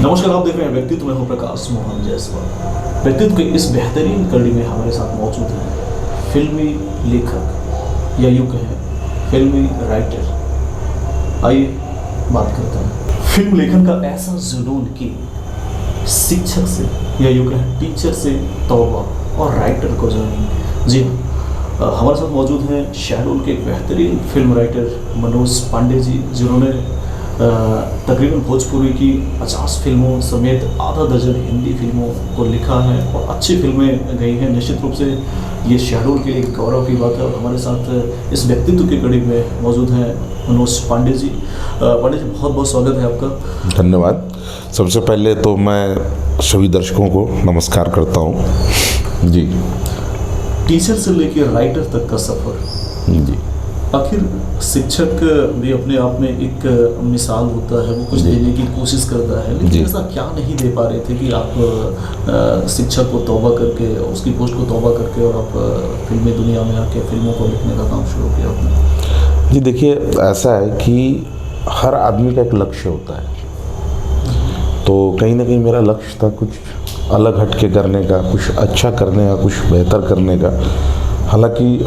नमस्कार, आप देख रहे हैं व्यक्तित्व में हूं प्रकाश मोहन जायसवाल। व्यक्तित्व के इस बेहतरीन कड़ी में हमारे साथ मौजूद हैं फिल्मी लेखक या यूँ कहें फिल्मी राइटर। आइए बात करते हैं फिल्म लेखन का ऐसा जुनून कि शिक्षक से या यूँ कहें टीचर से तौबा और राइटर को ज्वाइनिंग। जी हाँ, हमारे साथ मौजूद हैं शहडोल के एक बेहतरीन फिल्म राइटर मनोज पांडे जी, जिन्होंने तकरीबन भोजपुरी की 50 फिल्मों समेत आधा दर्जन हिंदी फिल्मों को लिखा है और अच्छी फिल्में गई हैं। निश्चित रूप से ये शहडोल के लिए गौरव की बात है। और हमारे साथ इस व्यक्तित्व की कड़ी में मौजूद हैं मनोज पांडे जी। पांडे जी, बहुत बहुत स्वागत है आपका। धन्यवाद। सबसे पहले तो मैं सभी दर्शकों को नमस्कार करता हूँ। जी, टीचर से लेकर राइटर तक का सफ़र, जी, आखिर शिक्षक भी अपने आप में एक मिसाल होता है, वो कुछ देने की कोशिश करता है, लेकिन ऐसा क्या नहीं दे पा रहे थे कि आप शिक्षक को तौबा करके, उसकी पोस्ट को तौबा करके और आप फिल्मी दुनिया में आके फिल्मों को लिखने का काम शुरू किया आपने? जी, देखिए, ऐसा है कि हर आदमी का एक लक्ष्य होता है। तो कहीं ना कहीं मेरा लक्ष्य था कुछ अलग हटके करने का, कुछ अच्छा करने का, कुछ बेहतर करने का। हालांकि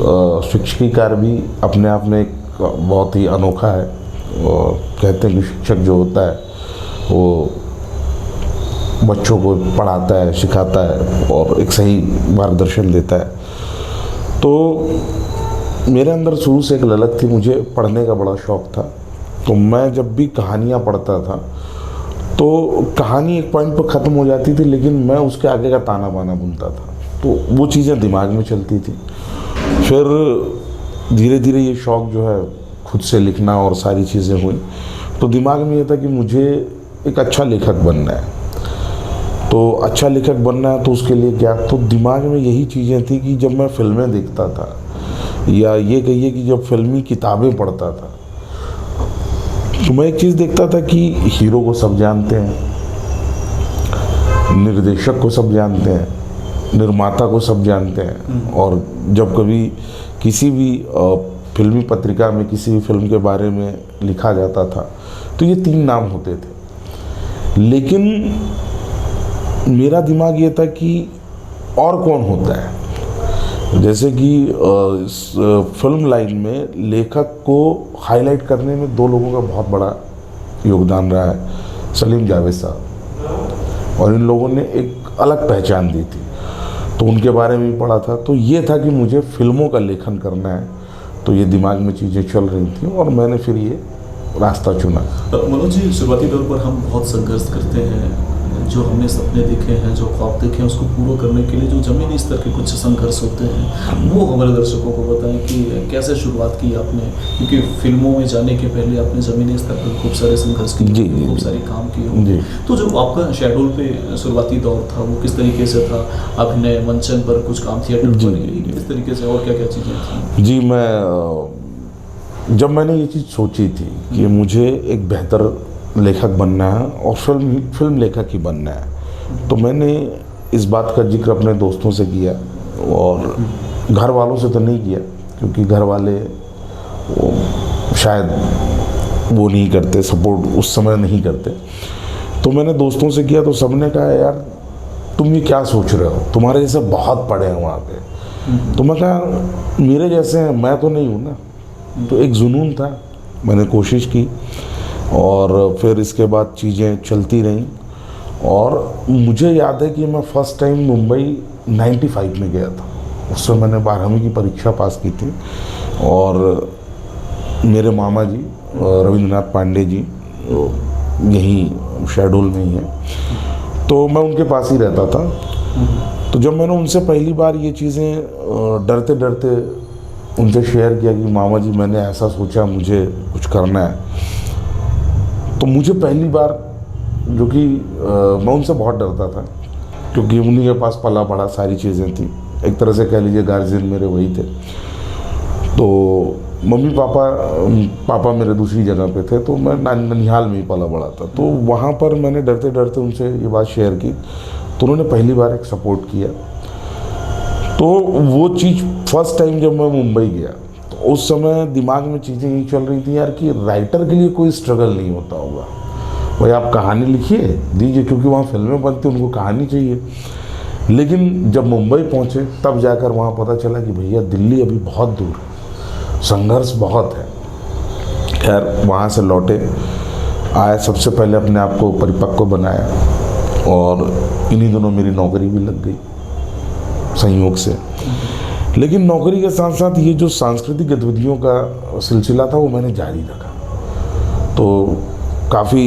शिक्षकी कार्य भी अपने आप में एक बहुत ही अनोखा है। और कहते हैं कि शिक्षक जो होता है वो बच्चों को पढ़ाता है, सिखाता है और एक सही मार्गदर्शन देता है। तो मेरे अंदर शुरू से एक ललक थी, मुझे पढ़ने का बड़ा शौक़ था। तो मैं जब भी कहानियाँ पढ़ता था तो कहानी एक पॉइंट पर ख़त्म हो जाती थी, लेकिन मैं उसके आगे का ताना बाना बुनता था। तो वो चीज़ें दिमाग में चलती थी। फिर धीरे धीरे ये शौक़ जो है खुद से लिखना और सारी चीज़ें हुई। तो दिमाग में ये था कि मुझे एक अच्छा लेखक बनना है। तो अच्छा लेखक बनना है तो उसके लिए क्या, तो दिमाग में यही चीज़ें थी कि जब मैं फिल्में देखता था या ये कहिए कि जब फिल्मी किताबें पढ़ता था तो मैं एक चीज़ देखता था कि हीरो को सब जानते हैं, निर्देशक को सब जानते हैं, निर्माता को सब जानते हैं। और जब कभी किसी भी फिल्मी पत्रिका में किसी भी फिल्म के बारे में लिखा जाता था तो ये 3 नाम होते थे। लेकिन मेरा दिमाग ये था कि और कौन होता है। जैसे कि फिल्म लाइन में लेखक को हाईलाइट करने में 2 लोगों का बहुत बड़ा योगदान रहा है, सलीम जावेद साहब। और इन लोगों ने एक अलग पहचान दी थी, तो उनके बारे में भी पढ़ा था। तो ये था कि मुझे फिल्मों का लेखन करना है। तो ये दिमाग में चीज़ें चल रही थी और मैंने फिर ये रास्ता चुना। मनोज जी, शुरुआती तौर पर हम बहुत संघर्ष करते हैं। जो हमने सपने देखे हैं, जो ख्वाब देखे हैं, उसको पूरा करने के लिए जो ज़मीनी स्तर के कुछ संघर्ष होते हैं, वो हमारे दर्शकों को बताएं कि कैसे शुरुआत की आपने। क्योंकि फिल्मों में जाने के पहले आपने ज़मीनी स्तर पर खूब सारे संघर्ष किए, खूब सारे काम किए होंगे। तो जो आपका शहडोल पे शुरुआती दौर था वो किस तरीके से था? अभिनय, मंचन पर कुछ काम, थिएटर पर, किस तरीके से और क्या क्या चीज़ें थी? जी, जब मैंने ये चीज़ सोची थी कि मुझे एक बेहतर लेखक बनना है और फिल्म लेखक ही बनना है, तो मैंने इस बात का जिक्र अपने दोस्तों से किया और घर वालों से तो नहीं किया, क्योंकि घर वाले शायद वो नहीं करते, सपोर्ट उस समय नहीं करते। तो मैंने दोस्तों से किया तो सबने कहा, यार तुम ये क्या सोच रहे हो, तुम्हारे जैसे बहुत पढ़े हैं वहाँ पे। तो मैं कहा, मेरे जैसे हैं, मैं तो नहीं हूँ ना। तो एक जुनून था, मैंने कोशिश की और फिर इसके बाद चीज़ें चलती रहीं। और मुझे याद है कि मैं फ़र्स्ट टाइम मुंबई 95 में गया था। उस समय मैंने 12वीं की परीक्षा पास की थी और मेरे मामा जी रविंद्रनाथ पांडे जी यहीं शहडोल में ही हैं, तो मैं उनके पास ही रहता था। तो जब मैंने उनसे पहली बार ये चीज़ें डरते डरते उनसे शेयर किया कि मामा जी मैंने ऐसा सोचा, मुझे कुछ करना है, तो मुझे पहली बार, जो कि मैं उनसे बहुत डरता था क्योंकि उन्हीं के पास पला पड़ा सारी चीज़ें थी, एक तरह से कह लीजिए गार्जियन मेरे वही थे। तो मम्मी पापा मेरे दूसरी जगह पे थे, तो मैं ननिहाल में ही पला बड़ा था। तो वहाँ पर मैंने डरते डरते उनसे ये बात शेयर की, तो उन्होंने पहली बार एक सपोर्ट किया। तो वो चीज़ फर्स्ट टाइम जब मैं मुंबई गया तो उस समय दिमाग में चीज़ें यही चल रही थी, यार कि राइटर के लिए कोई स्ट्रगल नहीं होता होगा। भाई आप कहानी लिखिए दीजिए, क्योंकि वहाँ फिल्में बनती, उनको कहानी चाहिए। लेकिन जब मुंबई पहुँचे तब जाकर वहाँ पता चला कि भैया दिल्ली अभी बहुत दूर है, संघर्ष बहुत है। खैर वहाँ से लौटे, आए, सबसे पहले अपने आप को परिपक्व बनाया, और इन्हीं दिनों मेरी नौकरी भी लग गई संयोग से। लेकिन नौकरी के साथ साथ ये जो सांस्कृतिक गतिविधियों का सिलसिला था वो मैंने जारी रखा। तो काफ़ी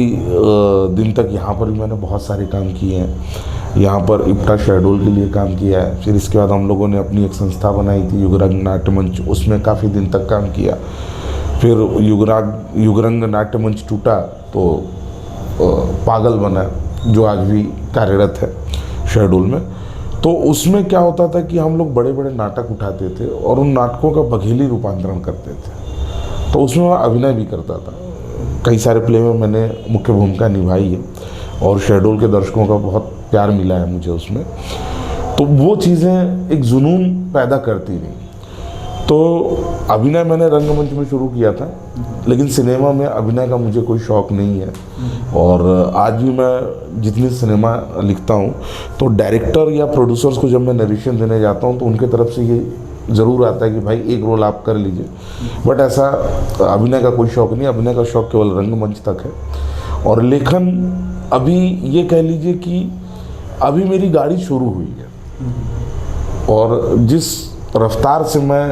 दिन तक यहाँ पर भी मैंने बहुत सारे काम किए हैं। यहाँ पर इप्टा शहडोल के लिए काम किया है। फिर इसके बाद हम लोगों ने अपनी एक संस्था बनाई थी युगरंग नाट्य मंच, उसमें काफ़ी दिन तक काम किया। फिर युगरंग नाट्य मंच टूटा तो पागल बना, जो आज भी कार्यरत है शहडोल में। तो उसमें क्या होता था कि हम लोग बड़े बड़े नाटक उठाते थे और उन नाटकों का बघेली रूपांतरण करते थे। तो उसमें मैं अभिनय भी करता था। कई सारे प्ले में मैंने मुख्य भूमिका निभाई है और शहडोल के दर्शकों का बहुत प्यार मिला है मुझे उसमें। तो वो चीज़ें एक जुनून पैदा करती रही। तो अभिनय मैंने रंगमंच में शुरू किया था, लेकिन सिनेमा में अभिनय का मुझे कोई शौक़ नहीं है। और आज भी मैं जितनी सिनेमा लिखता हूँ तो डायरेक्टर या प्रोड्यूसर्स को जब मैं नरेशन देने जाता हूँ तो उनके तरफ से ये ज़रूर आता है कि भाई एक रोल आप कर लीजिए, बट ऐसा अभिनय का कोई शौक़ नहीं। अभिनय का शौक़ केवल रंगमंच तक है। और लेखन अभी ये कह लीजिए कि अभी मेरी गाड़ी शुरू हुई है और जिस रफ्तार से मैं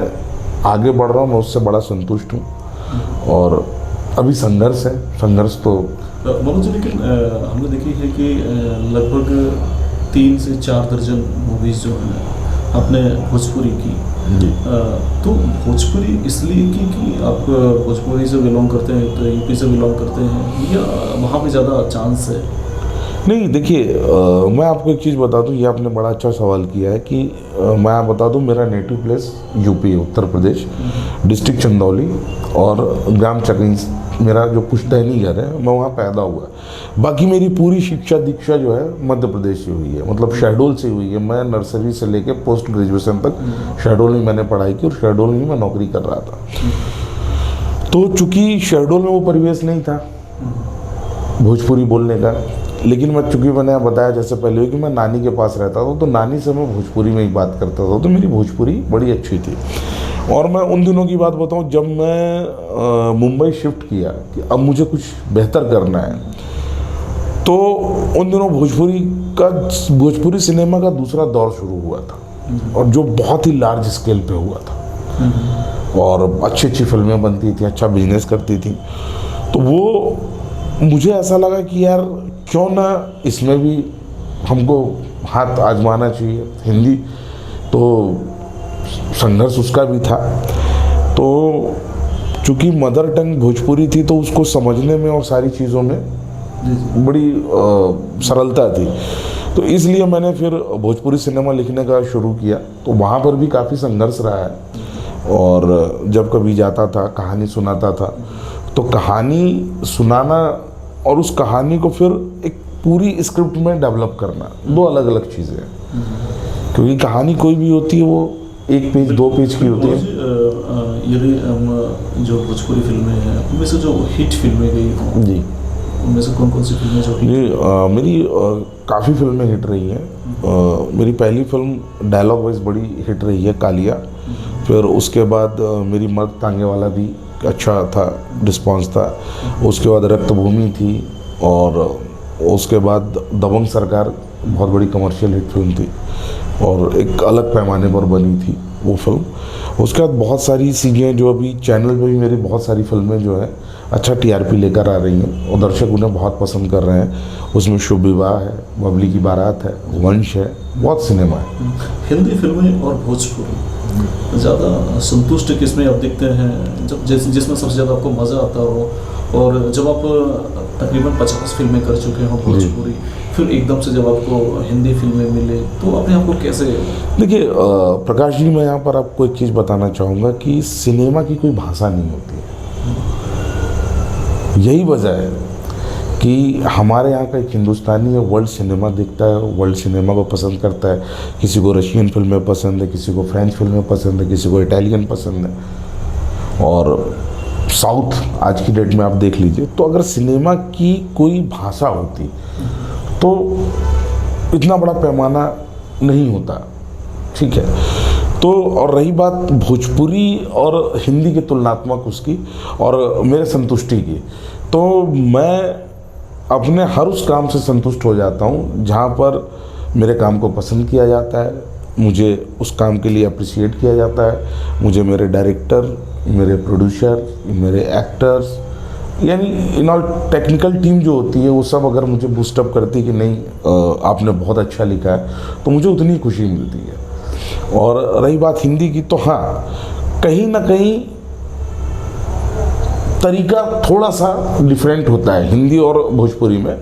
आगे बढ़ रहा हूँ मैं उससे बड़ा संतुष्ट हूँ। और अभी संघर्ष है, संघर्ष तो मनोज जी, लेकिन हमने देखी है कि लगभग 3 से 4 दर्जन मूवीज़ जो हैं आपने भोजपुरी की। तो भोजपुरी इसलिए कि आप भोजपुरी से बिलोंग करते हैं, तो यूपी से बिलोंग करते हैं, या वहाँ पे ज़्यादा चांस है? नहीं, देखिए मैं आपको एक चीज़ बता दूं, ये आपने बड़ा अच्छा सवाल किया है कि मैं आप बता दूं मेरा नेटिव प्लेस यूपी है, उत्तर प्रदेश, डिस्ट्रिक्ट चंदौली, और ग्राम चकईस मेरा जो पुश्तैनी घर है, मैं वहाँ पैदा हुआ। बाकी मेरी पूरी शिक्षा दीक्षा जो है मध्य प्रदेश से हुई है, मतलब शहडोल से हुई है। मैं नर्सरी से लेके पोस्ट ग्रेजुएशन तक शहडोल में मैंने पढ़ाई की और शहडोल में मैं नौकरी कर रहा था। तो चूँकि शहडोल में वो परिवेश नहीं था भोजपुरी बोलने का, लेकिन मैं चूँकि मैंने बताया जैसे पहले कि मैं नानी के पास रहता था, तो नानी से मैं भोजपुरी में ही बात करता था, तो मेरी भोजपुरी बड़ी अच्छी थी। और मैं उन दिनों की बात बताऊं, जब मैं मुंबई शिफ्ट किया कि अब मुझे कुछ बेहतर करना है, तो उन दिनों भोजपुरी सिनेमा का दूसरा दौर शुरू हुआ था, और जो बहुत ही लार्ज स्केल पे हुआ था, और अच्छी अच्छी फिल्में बनती थी, अच्छा बिजनेस करती थी। तो वो मुझे ऐसा लगा कि यार क्यों ना इसमें भी हमको हाथ आजमाना चाहिए। हिंदी तो संघर्ष उसका भी था, तो चूँकि मदर टंग भोजपुरी थी तो उसको समझने में और सारी चीज़ों में बड़ी सरलता थी। तो इसलिए मैंने फिर भोजपुरी सिनेमा लिखने का शुरू किया। तो वहाँ पर भी काफ़ी संघर्ष रहा है, और जब कभी जाता था कहानी सुनाता था, तो कहानी सुनाना और उस कहानी को फिर एक पूरी स्क्रिप्ट में डेवलप करना, दो अलग अलग चीज़ें हैं। क्योंकि कहानी कोई भी होती है वो 1 पेज 2 पेज की होती है। यदि हम जो भोजपुरी फिल्में हैं उनमें से जो हिट फिल्में गई हों जी, उनमें से कौन कौन सी फिल्में जो जी मेरी काफ़ी फिल्में हिट रही हैं। मेरी पहली फिल्म डायलॉग वाइज बड़ी हिट रही है, कालिया। फिर उसके बाद मेरी मर्द तांगे वाला भी अच्छा था, रिस्पॉन्स था। उसके बाद रक्तभूमि थी, और उसके बाद दबंग सरकार बहुत बड़ी कमर्शियल हिट फिल्म थी और एक अलग पैमाने पर बनी थी वो फिल्म। उसके बाद बहुत सारी चीज़ें जो अभी चैनल पे भी मेरी बहुत सारी फिल्में जो है अच्छा टीआरपी लेकर आ रही हैं और दर्शक उन्हें बहुत पसंद कर रहे हैं। उसमें शुभ विवाह है, बबली की बारात है, वंश है, बहुत सिनेमा है। हिंदी फिल्में और भोजपुरी ज़्यादा संतुष्ट किसमें आप देखते हैं, जब जिसमें सबसे ज़्यादा आपको मज़ा आता हो? और जब आप तकरीबन 50 फिल्में कर चुके हो भोजपुरी, फिर एकदम से जब आपको हिंदी फिल्में मिले तो अपने आप को कैसे? देखिए प्रकाश जी, मैं यहाँ पर आपको एक चीज़ बताना चाहूँगा कि सिनेमा की कोई भाषा नहीं होती है। यही वजह है कि हमारे यहाँ का एक हिंदुस्तानी है, वर्ल्ड सिनेमा देखता है, वर्ल्ड सिनेमा को पसंद करता है। किसी को रशियन फिल्में पसंद है, किसी को फ्रेंच फिल्में पसंद है, किसी को इटालियन पसंद है। और साउथ आज की डेट में आप देख लीजिए, तो अगर सिनेमा की कोई भाषा होती तो इतना बड़ा पैमाना नहीं होता, ठीक है। तो और रही बात भोजपुरी और हिंदी के तुलनात्मक उसकी और मेरे संतुष्टि की, तो मैं अपने हर उस काम से संतुष्ट हो जाता हूँ जहाँ पर मेरे काम को पसंद किया जाता है, मुझे उस काम के लिए अप्रिशिएट किया जाता है, मुझे मेरे डायरेक्टर, मेरे प्रोड्यूसर, मेरे एक्टर्स, यानी इन ऑल टेक्निकल टीम जो होती है वो सब अगर मुझे बूस्टअप करती है कि नहीं आपने बहुत अच्छा लिखा है, तो मुझे उतनी खुशी मिलती है। और रही बात हिंदी की, तो हाँ कहीं ना कहीं तरीका थोड़ा सा डिफरेंट होता है हिंदी और भोजपुरी में,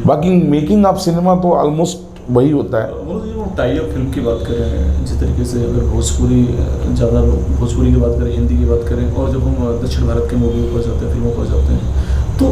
बाकी मेकिंग ऑफ सिनेमा तो ऑलमोस्ट वही होता है। टाई अप फिल्म की बात करें, जिस तरीके से अगर भोजपुरी ज़्यादा लोग भोजपुरी की बात करें, हिंदी की बात करें, और जब हम दक्षिण भारत के मूवी पर जाते हैं, फिल्मों पर जाते हैं, तो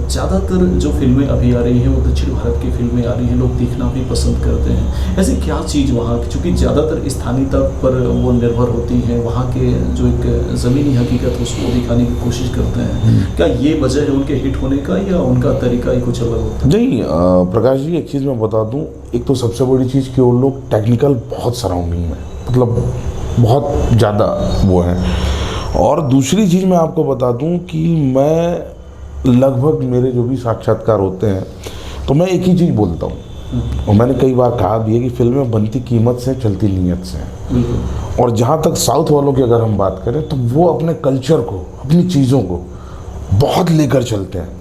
ज़्यादातर जो फिल्में अभी आ रही हैं वो दक्षिण भारत की फिल्में आ रही हैं, लोग देखना भी पसंद करते हैं। ऐसी क्या चीज़ वहाँ की, चूँकि ज़्यादातर स्थानीयता पर वो निर्भर होती हैं, वहाँ के जो एक ज़मीनी हकीकत है उसको दिखाने की कोशिश करते हैं, क्या ये वजह है उनके हिट होने का या उनका तरीका ही कुछ अलग होता है? नहीं प्रकाश जी, एक चीज़ मैं बता दूं, एक तो सबसे बड़ी चीज़ कि वो लोग टेक्निकल बहुत सराउंडिंग में, मतलब बहुत ज़्यादा वो हैं। और दूसरी चीज़ मैं आपको बता दूं कि मैं लगभग मेरे जो भी साक्षात्कार होते हैं तो मैं एक ही चीज़ बोलता हूँ, और मैंने कई बार कहा भी है कि फिल्में बनती कीमत से, चलती नीयत से हैं। और जहाँ तक साउथ वालों की अगर हम बात करें तो वो अपने कल्चर को, अपनी चीज़ों को बहुत लेकर चलते हैं।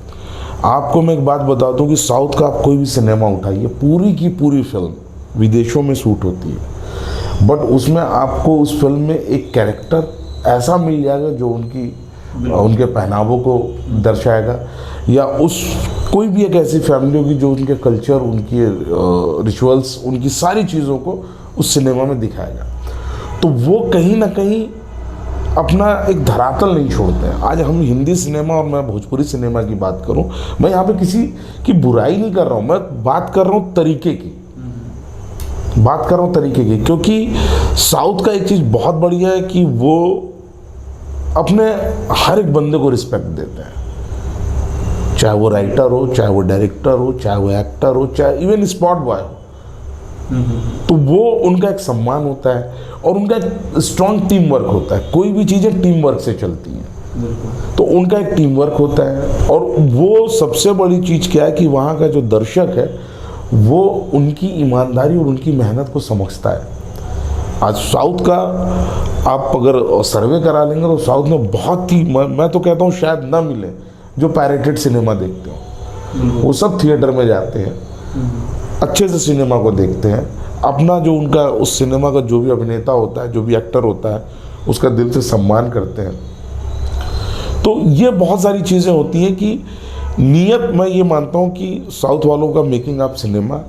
आपको मैं एक बात बता दूं कि साउथ का आप कोई भी सिनेमा उठाइए, पूरी की पूरी फिल्म विदेशों में शूट होती है, बट उसमें आपको उस फिल्म में एक कैरेक्टर ऐसा मिल जाएगा जो उनके पहनावों को दर्शाएगा, या उस कोई भी एक ऐसी फैमिली होगी जो उनके कल्चर, उनकी रिचुअल्स, उनकी सारी चीज़ों को उस सिनेमा में दिखाएगा। तो वो कहीं ना कहीं अपना एक धरातल नहीं छोड़ते हैं। आज हम हिंदी सिनेमा और मैं भोजपुरी सिनेमा की बात करूं, मैं यहाँ पे किसी की बुराई नहीं कर रहा हूँ, मैं बात कर रहा हूँ तरीके की, क्योंकि साउथ का एक चीज़ बहुत बढ़िया है कि वो अपने हर एक बंदे को रिस्पेक्ट देते हैं, चाहे वो राइटर हो, चाहे वो डायरेक्टर हो, चाहे वो एक्टर हो, चाहे इवन स्पॉट बॉय हो, तो वो उनका एक सम्मान होता है और उनका एक स्ट्रॉन्ग टीम वर्क होता है। कोई भी चीज़ें टीम वर्क से चलती हैं, तो उनका एक टीम वर्क होता है। और वो सबसे बड़ी चीज़ क्या है कि वहाँ का जो दर्शक है वो उनकी ईमानदारी और उनकी मेहनत को समझता है। आज साउथ का आप अगर सर्वे करा लेंगे तो साउथ में बहुत ही, मैं तो कहता हूँ शायद ना मिले जो पायरेटेड सिनेमा देखते हो। वो सब थिएटर में जाते हैं, अच्छे से सिनेमा को देखते हैं, अपना जो उनका उस सिनेमा का जो भी अभिनेता होता है, जो भी एक्टर होता है, उसका दिल से सम्मान करते हैं। तो ये बहुत सारी चीज़ें होती हैं कि नीयत, मैं ये मानता हूँ कि साउथ वालों का मेकिंग ऑफ सिनेमा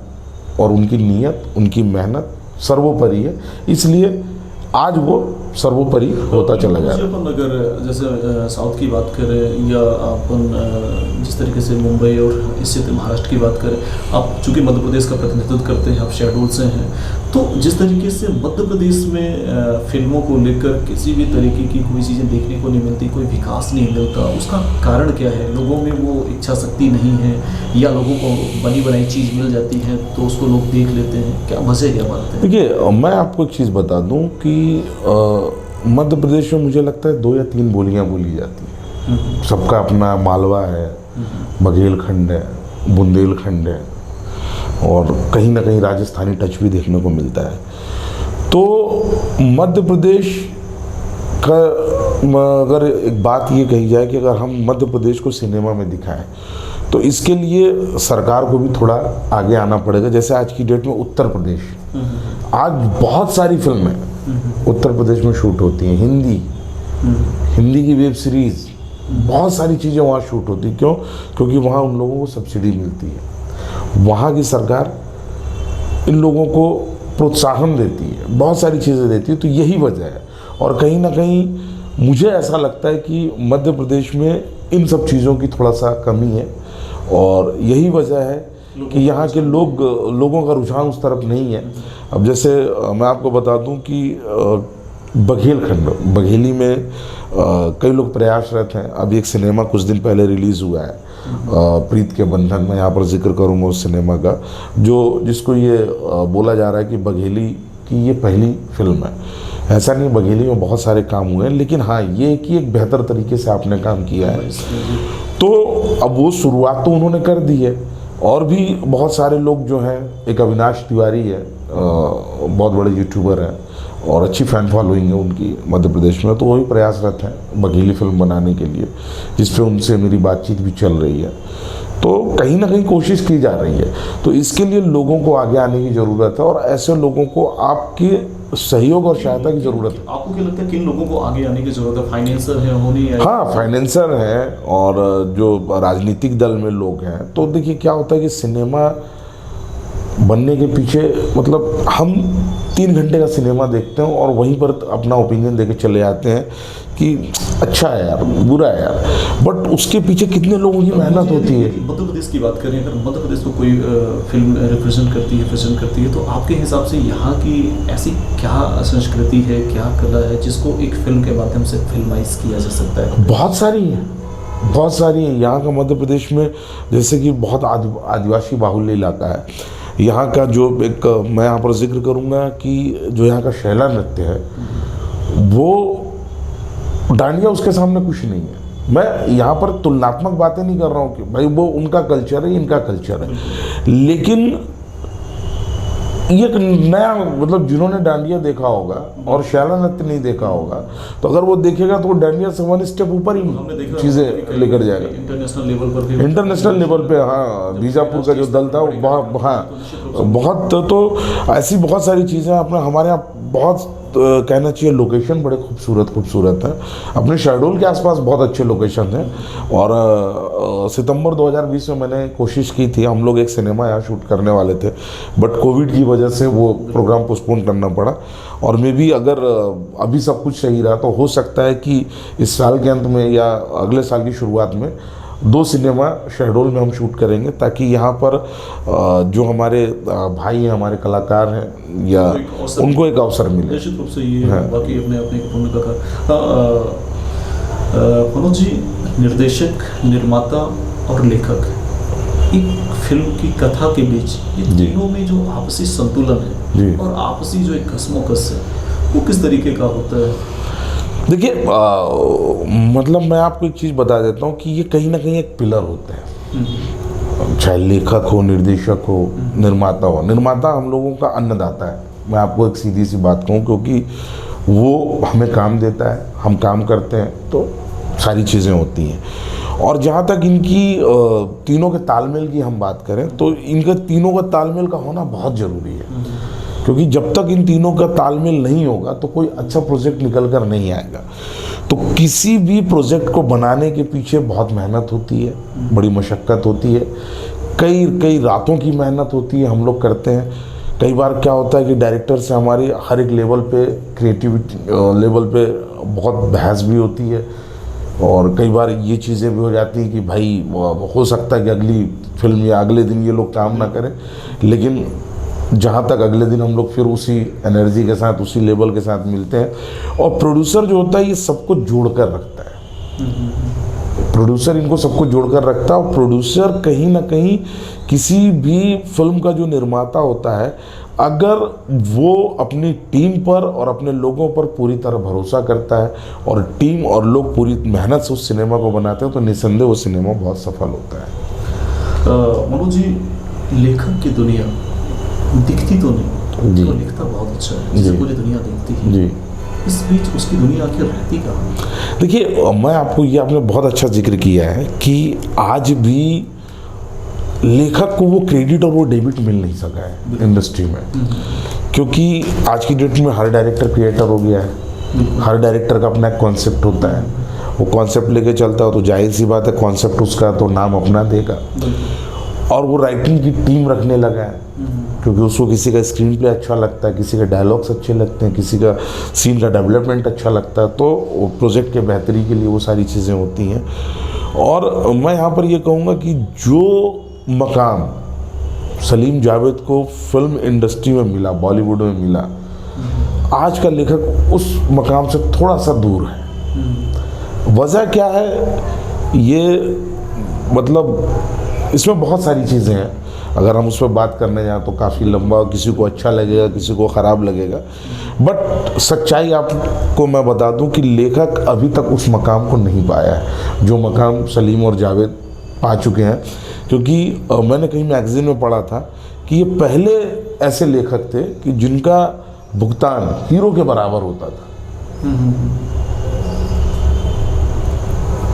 और उनकी नीयत, उनकी मेहनत सर्वोपरि है, इसलिए आज वो सर्वोपरि होता चला गया। अपन अगर जैसे साउथ की बात करें या अपन जिस तरीके से मुंबई और इससे महाराष्ट्र की बात करें, आप चूँकि मध्य प्रदेश का प्रतिनिधित्व करते हैं, आप शेड्यूल से हैं, तो जिस तरीके से मध्य प्रदेश में फिल्मों को लेकर किसी भी तरीके की कोई चीज़ें देखने को नहीं मिलती, कोई विकास नहीं मिलता, उसका कारण क्या है? लोगों में वो इच्छा शक्ति नहीं है, या लोगों को बनी बनाई चीज़ मिल जाती है तो उसको लोग देख लेते हैं? क्या वजह, क्या बात है? देखिए, मैं आपको एक चीज़ बता दूं कि मध्य प्रदेश में मुझे लगता है 2 या 3 बोलियां बोली जाती हैं। सबका अपना मालवा है, बघेलखंड है, बुंदेलखंड है, और कहीं ना कहीं राजस्थानी टच भी देखने को मिलता है। तो मध्य प्रदेश का अगर एक बात ये कही जाए कि अगर हम मध्य प्रदेश को सिनेमा में दिखाएं तो इसके लिए सरकार को भी थोड़ा आगे आना पड़ेगा। जैसे आज की डेट में उत्तर प्रदेश, आज बहुत सारी फिल्में उत्तर प्रदेश में शूट होती हैं, हिंदी की वेब सीरीज़, बहुत सारी चीज़ें वहाँ शूट होती हैं। क्यों? क्योंकि वहाँ उन लोगों को सब्सिडी मिलती है, वहाँ की सरकार इन लोगों को प्रोत्साहन देती है, बहुत सारी चीज़ें देती है। तो यही वजह है, और कहीं ना कहीं मुझे ऐसा लगता है कि मध्य प्रदेश में इन सब चीज़ों की थोड़ा सा कमी है, और यही वजह है कि यहाँ के लोगों का रुझान उस तरफ नहीं है। अब जैसे मैं आपको बता दूं कि बघेलखंड, बघेली में कई लोग प्रयासरत हैं। अभी एक सिनेमा कुछ दिन पहले रिलीज़ हुआ है, प्रीत के बंधन में, यहाँ पर जिक्र करूँगा उस सिनेमा का, जिसको ये बोला जा रहा है कि बघेली की ये पहली फिल्म है। ऐसा नहीं, बघेली में बहुत सारे काम हुए हैं, लेकिन हाँ ये कि एक बेहतर तरीके से आपने काम किया है। तो अब वो शुरुआत तो उन्होंने कर दी है, और भी बहुत सारे लोग जो हैं, एक अविनाश तिवारी है, बहुत बड़े यूट्यूबर हैं और अच्छी फैन फॉलोइंग है उनकी मध्य प्रदेश में, तो वही प्रयासरत हैं बघेली फिल्म बनाने के लिए, जिस पे उनसे मेरी बातचीत भी चल रही है। तो कहीं ना कहीं कोशिश की जा रही है, तो इसके लिए लोगों को आगे आने की ज़रूरत है, और ऐसे लोगों को आपके सहयोग और सहायता की ज़रूरत है। आपको क्या लगता है किन लोगों को आगे आने की ज़रूरत है? फाइनेंसर है, होनी है? हाँ, फाइनेंसर हैं, और जो राजनीतिक दल में लोग हैं। तो देखिए क्या होता है कि सिनेमा बनने के पीछे, मतलब हम 3 घंटे का सिनेमा देखते हैं और वहीं पर अपना ओपिनियन देके चले जाते हैं कि अच्छा है यार, बुरा है यार, बट उसके पीछे कितने लोगों की मेहनत होती है। मध्य प्रदेश की बात करें, अगर मध्य प्रदेश को कोई फिल्म रिप्रेजेंट करती है, तो आपके हिसाब से यहाँ की ऐसी क्या संस्कृति है, क्या कला है, जिसको एक फिल्म के माध्यम से फिल्माइज किया जा सकता है? बहुत सारी है, बहुत सारी है। यहाँ का मध्य प्रदेश में जैसे कि बहुत आदिवासी बाहुल्य इलाका है। यहाँ का जो एक, मैं यहाँ पर जिक्र करूँगा कि जो यहाँ का शैला नृत्य है, वो डांडिया उसके सामने कुछ नहीं है। मैं यहाँ पर तुलनात्मक बातें नहीं कर रहा हूँ कि भाई वो उनका कल्चर है, इनका कल्चर है, लेकिन ये एक नया, मतलब जिन्होंने डांडिया देखा होगा और शैला नृत्य नहीं देखा होगा, तो अगर वो देखेगा तो वो डांडिया से 1 स्टेप ऊपर ही चीज़ें लेकर जाएगा। इंटरनेशनल लेवल पे हाँ, बीजापुर का जो दल था वो बहुत तो ऐसी बहुत सारी चीज़ें अपने हमारे यहाँ बहुत कहना चाहिए। लोकेशन बड़े खूबसूरत हैं, अपने शहडोल के आसपास बहुत अच्छे लोकेशन हैं। और सितंबर 2020 में मैंने कोशिश की थी, हम लोग एक सिनेमा यहाँ शूट करने वाले थे, बट कोविड की वजह से वो प्रोग्राम पोस्टपोन करना पड़ा। और मे भी अगर अभी सब कुछ सही रहा तो हो सकता है कि इस साल के अंत में या अगले साल की शुरुआत में 2 सिनेमा शहडोल में हम शूट करेंगे, ताकि यहाँ पर जो हमारे भाई हैं, हमारे कलाकार हैं, या उनको एक अवसर मिले। निश्चित रूप से ये बाकी अपने भूमिका का। मनोज जी, निर्देशक, निर्माता और लेखक, एक फिल्म की कथा के बीच ये तीनों में जो आपसी संतुलन है और आपसी जो एक कस्मोकस है, वो किस तरीके का होता है? देखिए मतलब मैं आपको एक चीज़ बता देता हूँ कि ये कहीं ना कहीं एक पिलर होते हैं, चाहे लेखक हो, निर्देशक हो, निर्माता हो। निर्माता हम लोगों का अन्नदाता है, मैं आपको एक सीधी सी बात कहूँ, क्योंकि वो हमें काम देता है, हम काम करते हैं तो सारी चीज़ें होती हैं। और जहाँ तक इनकी तीनों के तालमेल की हम बात करें, तो इनके तीनों का तालमेल का होना बहुत ज़रूरी है, क्योंकि जब तक इन तीनों का तालमेल नहीं होगा तो कोई अच्छा प्रोजेक्ट निकल कर नहीं आएगा। तो किसी भी प्रोजेक्ट को बनाने के पीछे बहुत मेहनत होती है, बड़ी मशक्क़त होती है, कई रातों की मेहनत होती है, हम लोग करते हैं। कई बार क्या होता है कि डायरेक्टर से हमारी हर एक लेवल पे, क्रिएटिविटी लेवल पे बहुत बहस भी होती है, और कई बार ये चीज़ें भी हो जाती हैं कि भाई हो सकता है कि अगली फिल्म या अगले दिन ये लोग काम ना करें, लेकिन जहाँ तक अगले दिन हम लोग फिर उसी एनर्जी के साथ, उसी लेवल के साथ मिलते हैं। और प्रोड्यूसर जो होता है ये सबको जोड़ कर रखता है, प्रोड्यूसर इनको सबको जोड़ कर रखता है। और प्रोड्यूसर कहीं ना कहीं किसी भी फिल्म का जो निर्माता होता है, अगर वो अपनी टीम पर और अपने लोगों पर पूरी तरह भरोसा करता है, और टीम और लोग पूरी मेहनत से उस सिनेमा को बनाते हैं, तो निस्संदेह वो सिनेमा बहुत सफल होता है। मनोज जी, लेखक की दुनिया दिखती तो नहीं, तो लिखता बहुत अच्छा है, जिसे पूरी दुनिया देखती है जी। इस बीच उसकी दुनिया आखिर रहती कहाँ? देखिए, मैं आपको ये, आपने बहुत अच्छा जिक्र किया है कि आज भी लेखक को वो क्रेडिट और वो डेबिट मिल नहीं सका है इंडस्ट्री में, क्योंकि आज की डेट में हर डायरेक्टर क्रिएटर हो गया है। हर डायरेक्टर का अपना एक कॉन्सेप्ट होता है, वो कॉन्सेप्ट लेके चलता है, तो जाहिर सी बात है कॉन्सेप्ट उसका तो नाम अपना देगा। और वो राइटिंग की टीम रखने लगा है, क्योंकि उसको किसी का स्क्रीन प्ले अच्छा लगता है, किसी के डायलॉग्स अच्छे लगते हैं, किसी का सीन का डेवलपमेंट अच्छा लगता है, तो प्रोजेक्ट के बेहतरी के लिए वो सारी चीज़ें होती हैं। और मैं यहाँ पर ये कहूँगा कि जो मकाम सलीम जावेद को फिल्म इंडस्ट्री में मिला, बॉलीवुड में मिला, आज का लेखक उस मकाम से थोड़ा सा दूर है। वजह क्या है, ये मतलब इसमें बहुत सारी चीज़ें हैं, अगर हम उस पर बात करने जाएं तो काफ़ी लंबा, किसी को अच्छा लगेगा, किसी को ख़राब लगेगा। बट सच्चाई आपको मैं बता दूं कि लेखक अभी तक उस मकाम को नहीं पाया है जो मकाम सलीम और जावेद पा चुके हैं। क्योंकि मैंने कहीं मैगज़ीन में पढ़ा था कि ये पहले ऐसे लेखक थे कि जिनका भुगतान हीरो के बराबर होता था।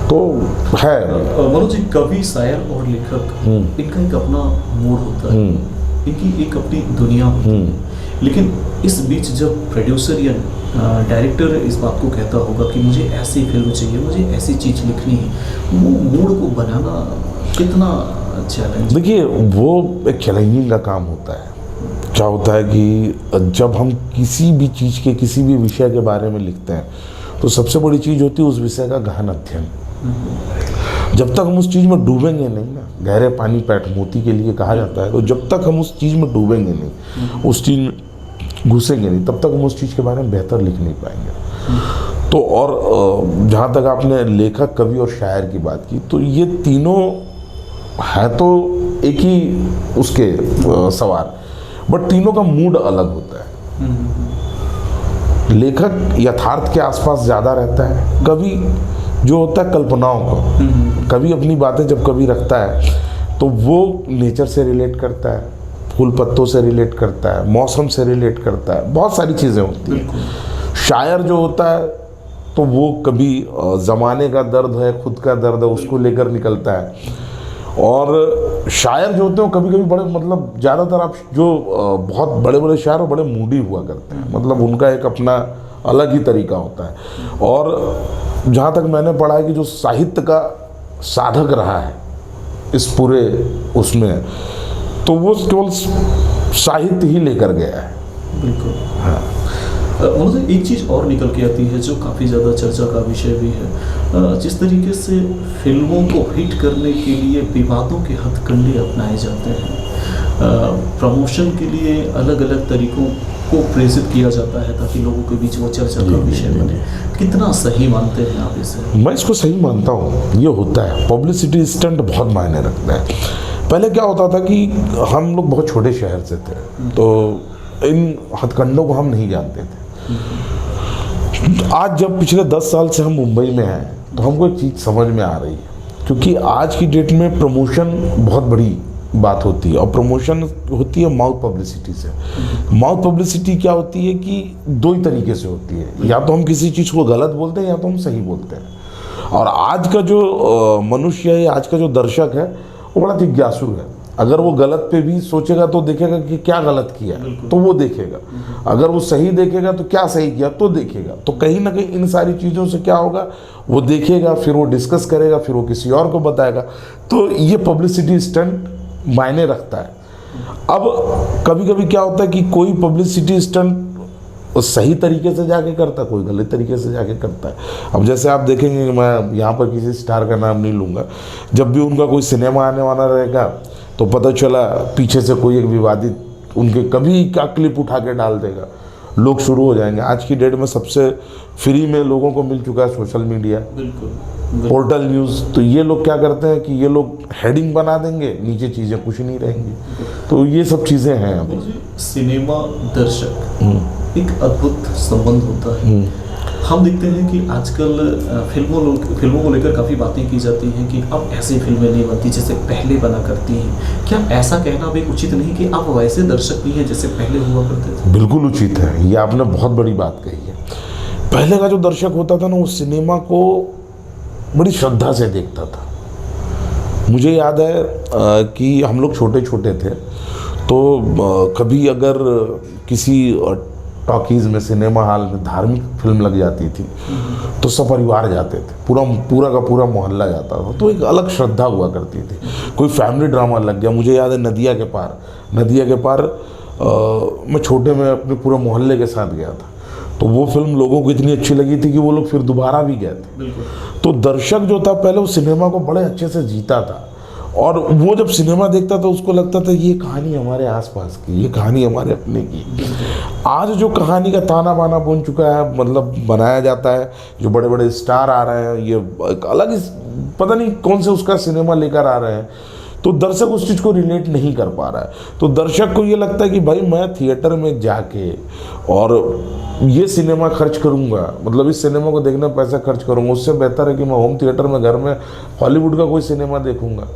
तो है मनोज जी, कवि, शायर और लेखक इनका एक अपना मूड होता है, इनकी एक अपनी दुनिया होती है। लेकिन इस बीच जब प्रोड्यूसर या डायरेक्टर इस बात को कहता होगा कि मुझे ऐसी फिल्म चाहिए, मुझे ऐसी चीज़ लिखनी है, वो मूड को बनाना कितना चैलेंज? देखिए, वो एक चैलेंजिंग का काम होता है। क्या होता है कि जब हम किसी भी चीज़ के, किसी भी विषय के बारे में लिखते हैं तो सबसे बड़ी चीज़ होती है उस विषय का गहन अध्ययन। जब तक हम उस चीज़ में डूबेंगे नहीं ना, गहरे पानी पैठ मोती के लिए कहा जाता है, तो जब तक हम उस चीज़ में डूबेंगे नहीं, उस चीज़ में घुसेंगे नहीं, तब तक हम उस चीज़ के बारे में बेहतर लिख नहीं पाएंगे। तो और जहाँ तक आपने लेखक, कवि और शायर की बात की, तो ये तीनों है तो एक ही उसके सवार, बट तीनों का मूड अलग होता है। लेखक यथार्थ के आसपास ज़्यादा रहता है, कवि जो होता है कल्पनाओं को। कवि अपनी बातें जब कवि रखता है तो वो नेचर से रिलेट करता है, फूल पत्तों से रिलेट करता है, मौसम से रिलेट करता है, बहुत सारी चीज़ें होती हैं। शायर जो होता है तो वो कभी ज़माने का दर्द है, खुद का दर्द है, उसको लेकर निकलता है। और शायर जो होते हैं कभी कभी बड़े, मतलब ज़्यादातर आप जो बहुत बड़े बड़े शायर बड़े मूडी हुआ करते हैं, मतलब उनका एक अपना अलग ही तरीका होता है। और जहाँ तक मैंने पढ़ा है कि जो साहित्य का साधक रहा है इस पूरे उसमें, तो वो केवल साहित्य ही लेकर गया है। बिल्कुल। हाँ, मुझे एक चीज़ और निकल के आती है जो काफ़ी ज़्यादा चर्चा का विषय भी है, जिस तरीके से फिल्मों को हिट करने के लिए विवादों के हथकंडे अपनाए जाते हैं, प्रमोशन के लिए अलग अलग तरीकों को प्रेरित किया जाता है ताकि लोगों के बीच वो चर्चा का विषय बने। कितना सही मानते हैं आप इसे? मैं इसको सही मानता हूँ। ये होता है, पब्लिसिटी स्टंट बहुत मायने रखता है। पहले क्या होता था कि हम लोग बहुत छोटे शहर से थे, तो इन हथकंडों को हम नहीं जानते थे। आज जब पिछले 10 साल से हम मुंबई में हैं तो हमको एक चीज़ समझ में आ रही है, क्योंकि आज की डेट में प्रमोशन बहुत बड़ी बात होती है, और प्रमोशन होती है माउथ पब्लिसिटी से। माउथ पब्लिसिटी क्या होती है कि दो ही तरीके से होती है, या तो हम किसी चीज़ को गलत बोलते हैं या तो हम सही बोलते हैं। और आज का जो मनुष्य है, आज का जो दर्शक है, वो बड़ा जिज्ञासु है। अगर वो गलत पे भी सोचेगा तो देखेगा कि क्या गलत किया, तो वो देखेगा। अगर वो सही देखेगा तो क्या सही किया तो देखेगा। तो कहीं ना कहीं इन सारी चीज़ों से क्या होगा, वो देखेगा, फिर वो डिस्कस करेगा, फिर वो किसी और को बताएगा। तो ये पब्लिसिटी स्टंट मायने रखता है। अब कभी कभी क्या होता है कि कोई पब्लिसिटी स्टंट सही तरीके से जाके करता है, कोई गलत तरीके से जाके करता है। अब जैसे आप देखेंगे, मैं यहाँ पर किसी स्टार का नाम नहीं लूँगा, जब भी उनका कोई सिनेमा आने वाला रहेगा तो पता चला पीछे से कोई एक विवादित उनके कभी का क्लिप उठा के डाल देगा, लोग शुरू हो जाएंगे। आज की डेट में सबसे फ्री में लोगों को मिल चुका है सोशल मीडिया, पोर्टल न्यूज़। तो ये लोग क्या करते हैं कि ये लोग हेडिंग बना देंगे, नीचे चीज़ें कुछ नहीं रहेंगी। तो ये सब चीज़ें हैं। अभी सिनेमा दर्शक एक अद्भुत संबंध होता है। हम देखते हैं कि आजकल फिल्मों को लेकर काफ़ी बातें की जाती हैं कि अब ऐसी फिल्में नहीं बनती जैसे पहले बना करती हैं। क्या ऐसा कहना भी उचित नहीं कि अब वैसे दर्शक नहीं हैं जैसे पहले हुआ करते थे? बिल्कुल उचित है, ये आपने बहुत बड़ी बात कही है। पहले का जो दर्शक होता था ना, वो सिनेमा को बड़ी श्रद्धा से देखता था। मुझे याद है कि हम लोग छोटे छोटे थे, तो कभी अगर किसी टॉकीज़ में, सिनेमा हॉल में धार्मिक फिल्म लग जाती थी तो सब परिवार जाते थे, पूरा का पूरा मोहल्ला जाता था। तो एक अलग श्रद्धा हुआ करती थी। कोई फैमिली ड्रामा लग गया, मुझे याद है नदिया के पार मैं छोटे में अपने पूरे मोहल्ले के साथ गया था, तो वो फिल्म लोगों को इतनी अच्छी लगी थी कि वो लोग फिर दोबारा भी गए थे। तो दर्शक जो था पहले वो सिनेमा को बड़े अच्छे से जीता था, और वो जब सिनेमा देखता था उसको लगता था ये कहानी हमारे आसपास की, ये कहानी हमारे अपने की। आज जो कहानी का ताना बाना बन चुका है, मतलब बनाया जाता है, जो बड़े बड़े स्टार आ रहे हैं, ये एक अलग ही पता नहीं कौन से उसका सिनेमा लेकर आ रहे हैं, तो दर्शक उस चीज़ को रिलेट नहीं कर पा रहा है। तो दर्शक को ये लगता है कि भाई मैं थिएटर में जाके और ये सिनेमा खर्च करूँगा, मतलब इस सिनेमा को देखने में पैसा खर्च करूँगा, उससे बेहतर है कि मैं होम थिएटर में घर में हॉलीवुड का कोई सिनेमा देखूँगा।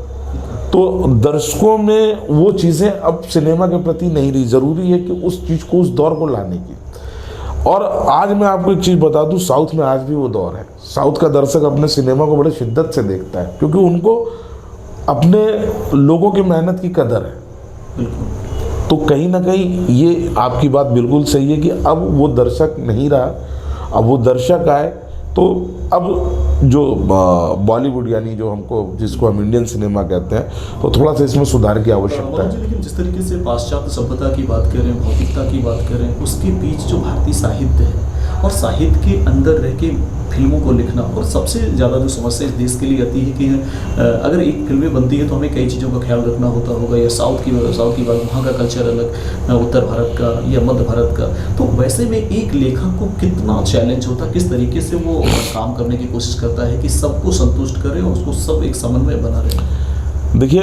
तो दर्शकों में वो चीज़ें अब सिनेमा के प्रति नहीं रही। ज़रूरी है कि उस चीज़ को, उस दौर को लाने की। और आज मैं आपको एक चीज़ बता दूं, साउथ में आज भी वो दौर है। साउथ का दर्शक अपने सिनेमा को बड़े शिद्दत से देखता है, क्योंकि उनको अपने लोगों की मेहनत की कदर है। तो कहीं ना कहीं ये आपकी बात बिल्कुल सही है कि अब वो दर्शक नहीं रहा। अब वो दर्शक आए तो अब जो बॉलीवुड यानी जो हमको, जिसको हम इंडियन सिनेमा कहते हैं, तो थोड़ा सा इसमें सुधार की आवश्यकता है। लेकिन जिस तरीके से पाश्चात्य सभ्यता की बात करें, भौतिकता की बात करें, उसके बीच जो भारतीय साहित्य है और साहित्य के अंदर रह के फिल्मों को लिखना, और सबसे ज़्यादा जो समस्या इस देश के लिए आती है कि अगर एक फिल्में बनती है तो हमें कई चीज़ों का ख्याल रखना होता होगा। या साउथ की बात, वहाँ का कल्चर अलग, उत्तर भारत का या मध्य भारत का। तो वैसे में एक लेखक को कितना चैलेंज होता है, किस तरीके से वो काम करने की कोशिश करता है कि सबको संतुष्ट करे और उसको सब एक समन्वय बना रहे। देखिए,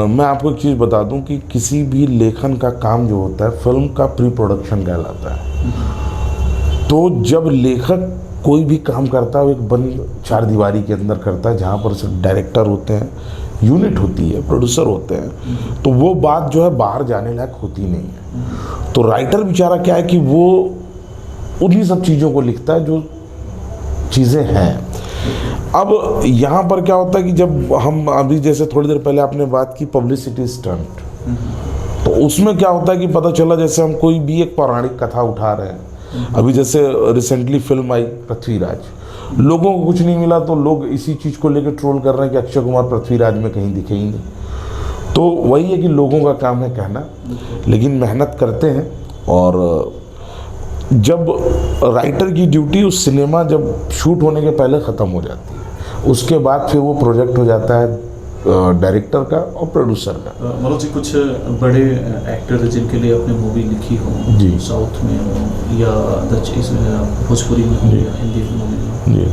मैं आपको एक चीज़ बता दूं कि किसी भी लेखन का काम जो होता है, फिल्म का प्री प्रोडक्शन कहलाता है। तो जब लेखक कोई भी काम करता है वो एक बंद चार दीवारी के अंदर करता है, जहाँ पर सिर्फ डायरेक्टर होते हैं, यूनिट होती है, प्रोड्यूसर होते हैं, तो वो बात जो है बाहर जाने लायक होती नहीं है। तो राइटर बेचारा क्या है कि वो उन्हीं सब चीज़ों को लिखता है जो चीज़ें हैं। अब यहाँ पर क्या होता है कि जब हम अभी जैसे थोड़ी देर पहले आपने बात की पब्लिसिटी स्टंट, तो उसमें क्या होता है कि पता चला जैसे हम कोई भी एक पौराणिक कथा उठा रहे हैं, अभी जैसे रिसेंटली फिल्म आई पृथ्वीराज, लोगों को कुछ नहीं मिला तो लोग इसी चीज़ को लेकर ट्रोल कर रहे हैं कि अक्षय कुमार पृथ्वीराज में कहीं दिखे ही नहीं। तो वही है कि लोगों का काम है कहना, लेकिन मेहनत करते हैं। और जब राइटर की ड्यूटी उस सिनेमा जब शूट होने के पहले ख़त्म हो जाती है, उसके बाद फिर वो प्रोजेक्ट हो जाता है डायरेक्टर का और प्रोड्यूसर का। मनोज जी, कुछ बड़े एक्टर जिनके लिए आपने मूवी लिखी हो जी, साउथ में हो या भोजपुरी में हो या हिंदी फिल्मों में हो? जी,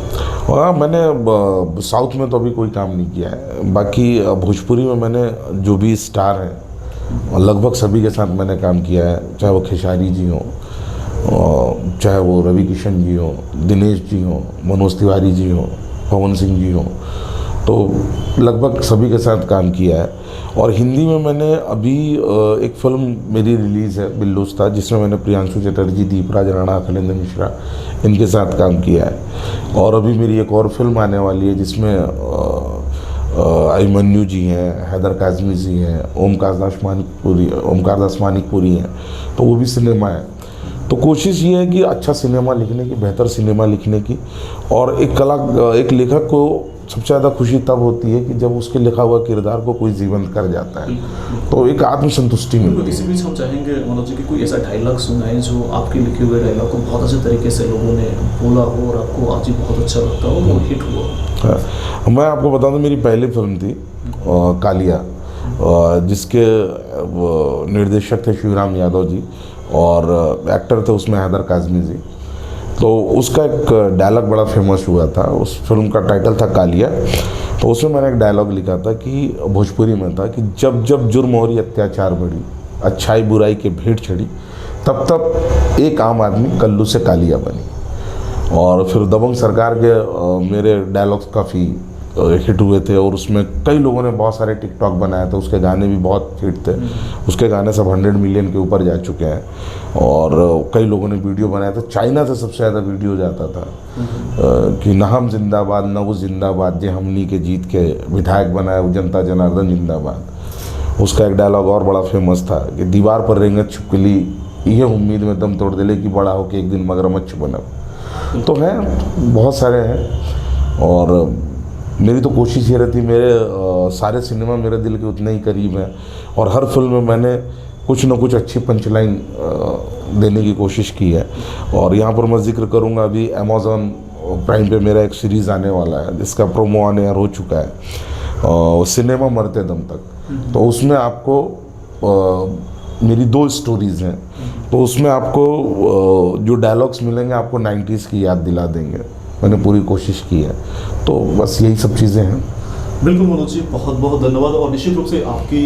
हाँ, मैंने साउथ में तो अभी कोई काम नहीं किया है। बाकी भोजपुरी में मैंने जो भी स्टार हैं लगभग सभी के साथ मैंने काम किया है, चाहे वो खेसारी जी हों, चाहे वो रवि किशन जी हों, दिनेश जी हों, मनोज तिवारी जी हों, पवन सिंह जी हों, तो लगभग सभी के साथ काम किया है। और हिंदी में मैंने अभी एक फिल्म मेरी रिलीज़ है बिल्लुस्ता, जिसमें मैंने प्रियांशु चटर्जी, दीपराज राणा, अखिलेंद्र मिश्रा इनके साथ काम किया है। और अभी मेरी एक और फिल्म आने वाली है जिसमें अभिमन्यु जी हैं, हैदर काज़मी जी हैं, ओमकार दास मानिकपुरी हैं, तो वो भी सिनेमा है। तो कोशिश ये है कि अच्छा सिनेमा लिखने की, बेहतर सिनेमा लिखने की। और एक लेखक को सबसे ज़्यादा खुशी तब होती है कि जब उसके लिखा हुआ किरदार को कोई जीवंत कर जाता है, तो एक आत्मसंतुष्टि मिलती है। इसी बीच हम चाहेंगे मनोज जी कि कोई ऐसा डायलॉग सुनाए जो आपके लिखे हुए डायलॉग को बहुत अच्छे तरीके से लोगों ने बोला हो और आपको आज ही बहुत अच्छा लगता हो, वो हिट हुआ। हाँ, मैं आपको बता दूं, मेरी पहली फिल्म थी कालिया, जिसके निर्देशक थे शिवराम यादव जी और एक्टर थे उसमें हैदर काज़मी जी। तो उसका एक डायलॉग बड़ा फेमस हुआ था। उस फिल्म का टाइटल था कालिया। तो उसमें मैंने एक डायलॉग लिखा था कि भोजपुरी में था कि जब जब जुर्म और अत्याचार बढ़ी, अच्छाई बुराई के भेंट चढ़ी, तब तब एक आम आदमी कल्लू से कालिया बनी। और फिर दबंग सरकार के मेरे डायलॉग्स काफ़ी हिट हुए थे और उसमें कई लोगों ने बहुत सारे टिकटॉक बनाए थे, उसके गाने भी बहुत हिट थे। उसके गाने सब 100 मिलियन के ऊपर जा चुके हैं और कई लोगों ने वीडियो बनाया था। चाइना से सबसे ज़्यादा वीडियो जाता था कि न हम जिंदाबाद न वो जिंदाबाद, जे हमनी के जीत के विधायक बनाए वो जनता जनार्दन जिंदाबाद। उसका एक डायलॉग और बड़ा फेमस था कि दीवार पर रेंगत छिपकली, ये उम्मीद में दम तोड़ दिले कि बड़ा हो के एक दिन मगरमच्छ बनब। तो हैं, बहुत सारे हैं। और मेरी तो कोशिश ये रहती, मेरे सारे सिनेमा मेरे दिल के उतने ही करीब हैं और हर फिल्म में मैंने कुछ न कुछ अच्छी पंचलाइन देने की कोशिश की है। और यहाँ पर मैं जिक्र करूँगा, अभी अमेज़ॉन प्राइम पे मेरा एक सीरीज़ आने वाला है जिसका प्रोमो ऑन एयर हो चुका है। सिनेमा मरते दम तक। तो उसमें आपको मेरी 2 स्टोरीज़ हैं, तो उसमें आपको जो डायलॉग्स मिलेंगे आपको 90s की याद दिला देंगे। मैंने पूरी कोशिश की है, तो बस यही सब चीज़ें हैं। बिल्कुल मनोज जी, बहुत बहुत धन्यवाद। और निश्चित रूप से आपकी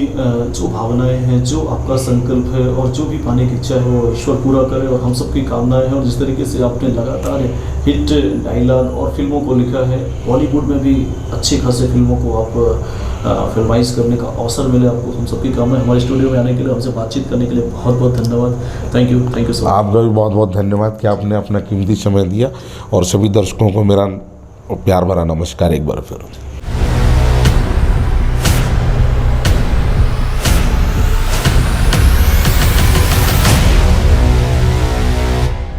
जो भावनाएं हैं, जो आपका संकल्प है और जो भी पाने की इच्छा है वो ईश्वर पूरा करे और हम सबकी कामनाएं हैं। और जिस तरीके से आपने लगातार हिट डायलॉग और फिल्मों को लिखा है, बॉलीवुड में भी अच्छी खासी फिल्मों को आप फिल्माइज करने का अवसर मिले आपको, हम सबकी कामनाएं। हमारे स्टूडियो में आने के लिए, हमसे बातचीत करने के लिए बहुत बहुत धन्यवाद। Thank you so much. आपका भी बहुत बहुत धन्यवाद कि आपने अपना कीमती समय दिया। और सभी दर्शकों को मेरा प्यार भरा नमस्कार एक बार फिर।